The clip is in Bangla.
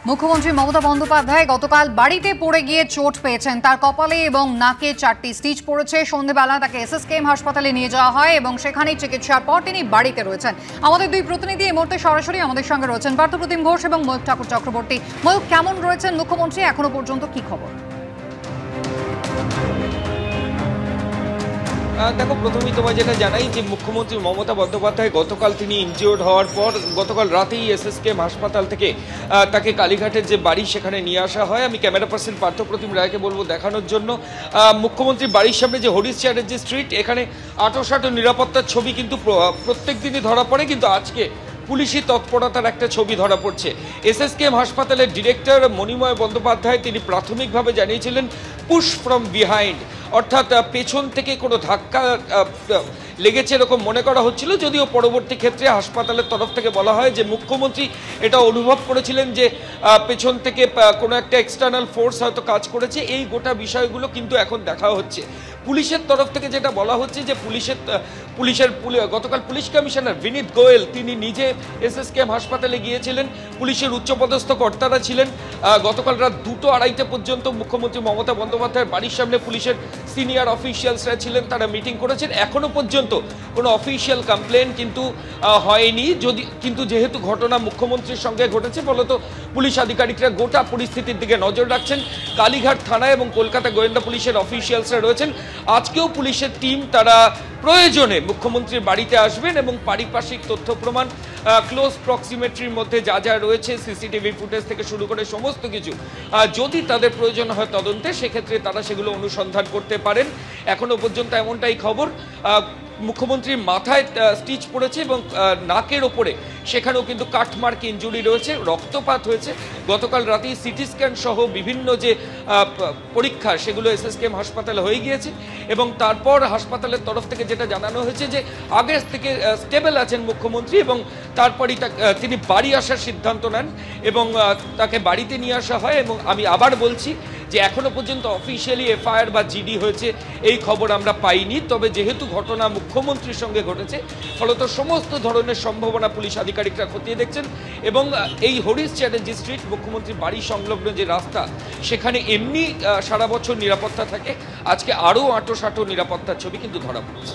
মুখ্যমন্ত্রী মমতা বন্দ্যোপাধ্যায় গতকাল বাড়িতে পড়ে গিয়ে চোট পেয়েছেন। তার কপালে এবং নাকে 4টি স্টিচ পড়েছে। সন্ধ্যাবেলা তাকে এসএসকেএম হাসপাতালে নিয়ে যাওয়া হয় এবং সেখানেই চিকিৎসার পর তিনি বাড়িতে রয়েছেন। আমাদের দুই প্রতিনিধি এই মুহূর্তে সরাসরি আমাদের সঙ্গে রয়েছেন, পার্থপ্রতিম ঘোষ এবং ময়ূক ঠাকুর চক্রবর্তী। ময়ূক, কেমন রয়েছেন মুখ্যমন্ত্রী? এখনো পর্যন্ত কি খবর? দেখো, প্রথমেই তোমায় যেটা জানাই যে মুখ্যমন্ত্রী মমতা বন্দ্যোপাধ্যায় গতকাল তিনি ইনজিওর্ড হওয়ার পর গতকাল রাতেই এসএসকেএম হাসপাতাল থেকে তাকে কালীঘাটের যে বাড়ি সেখানে নিয়ে আসা হয়। আমি ক্যামেরা পার্সন পার্থপ্রতিম রায়কে বলবো দেখানোর জন্য। মুখ্যমন্ত্রী বাড়ির সামনে যে হরিশ চ্যাটার্জি স্ট্রিট, এখানে আঁটো নিরাপত্তার ছবি কিন্তু প্রত্যেক দিনই ধরা পড়ে, কিন্তু আজকে পুলিশি তৎপরতার একটা ছবি ধরা পড়ছে। এসএসকেএম হাসপাতালের ডিরেক্টর মণিময় বন্দ্যোপাধ্যায় তিনি প্রাথমিকভাবে জানিয়েছিলেন পুশ ফ্রম বিহাইন্ড, অর্থাৎ পেছন থেকে কোনো ধাক্কা লেগেছে এরকম মনে করা হচ্ছিল, যদিও পরবর্তী ক্ষেত্রে হাসপাতালের তরফ থেকে বলা হয় যে মুখ্যমন্ত্রী এটা অনুভব করেছিলেন যে পেছন থেকে কোনো একটা এক্সটার্নাল ফোর্স হয়তো কাজ করেছে। এই গোটা বিষয়গুলো কিন্তু এখন দেখা হচ্ছে। পুলিশের তরফ থেকে যেটা বলা হচ্ছে যে গতকাল পুলিশ কমিশনার বিনীত গোয়েল তিনি নিজে এসএসকেএম হাসপাতালে গিয়েছিলেন। পুলিশের উচ্চপদস্থ কর্তারা ছিলেন। গতকাল রাত 2-2:30 পর্যন্ত মুখ্যমন্ত্রী মমতা বন্দ্যোপাধ্যায়ের বাড়ির সামনে পুলিশের সিনিয়র অফিসিয়ালসরা ছিলেন, তারা মিটিং করেছেন। এখনো পর্যন্ত কোনো অফিসিয়াল কমপ্লেন কিন্তু হয়নি, কিন্তু যেহেতু ঘটনা মুখ্যমন্ত্রীর সঙ্গে ঘটেছে ফলত পুলিশ আধিকারিকরা গোটা পরিস্থিতির দিকে নজর রাখছেন। কালীঘাট থানা এবং কলকাতা গোয়েন্দা পুলিশের অফিসিয়ালসরা রয়েছেন। আজকেও পুলিশের টিম তারা প্রয়োজনে মুখ্যমন্ত্রীর বাড়িতে আসবেন এবং পারিপার্শ্বিক তথ্য প্রমাণ, ক্লোজ প্রক্সিমেট্রির মধ্যে যা যা রয়েছে, সিসিটিভি ফুটেজ থেকে শুরু করে সমস্ত কিছু যদি তাদের প্রয়োজন হয় তদন্তে, সেক্ষেত্রে তারা সেগুলো অনুসন্ধান করতে পারেন। এখনো পর্যন্ত এমনটাই খবর। মুখ্যমন্ত্রীর মাথায় স্টিচ পড়েছে এবং নাকের ওপরে সেখানেও কিন্তু কাটমার্ক ইনজুরি রয়েছে, রক্তপাত হয়েছে। গতকাল রাতেই সিটি স্ক্যান সহ বিভিন্ন যে পরীক্ষা সেগুলো এসএসকেএম হাসপাতালে হয়ে গিয়েছে এবং তারপর হাসপাতালের তরফ থেকে যেটা জানানো হয়েছে যে আগে থেকে স্টেবল আছেন মুখ্যমন্ত্রী এবং তারপরই তিনি বাড়ি আসার সিদ্ধান্ত নেন এবং তাকে বাড়িতে নিয়ে আসা হয়। এবং আমি আবার বলছি যে এখনো পর্যন্ত অফিসিয়ালি এফআইআর বা জিডি হয়েছে এই খবর আমরা পাইনি, তবে যেহেতু ঘটনা মুখ্যমন্ত্রীর সঙ্গে ঘটেছে ফলত সমস্ত ধরনের সম্ভাবনা পুলিশ আধিকারিকরা খতিয়ে দেখছেন। এবং এই হরিশ চ্যাটার্জি স্ট্রিট, মুখ্যমন্ত্রীর বাড়ি সংলগ্ন যে রাস্তা, সেখানে এমনি সারা বছর নিরাপত্তা থাকে, আজকে আরও আঁটো নিরাপত্তার ছবি কিন্তু ধরা পড়ছে।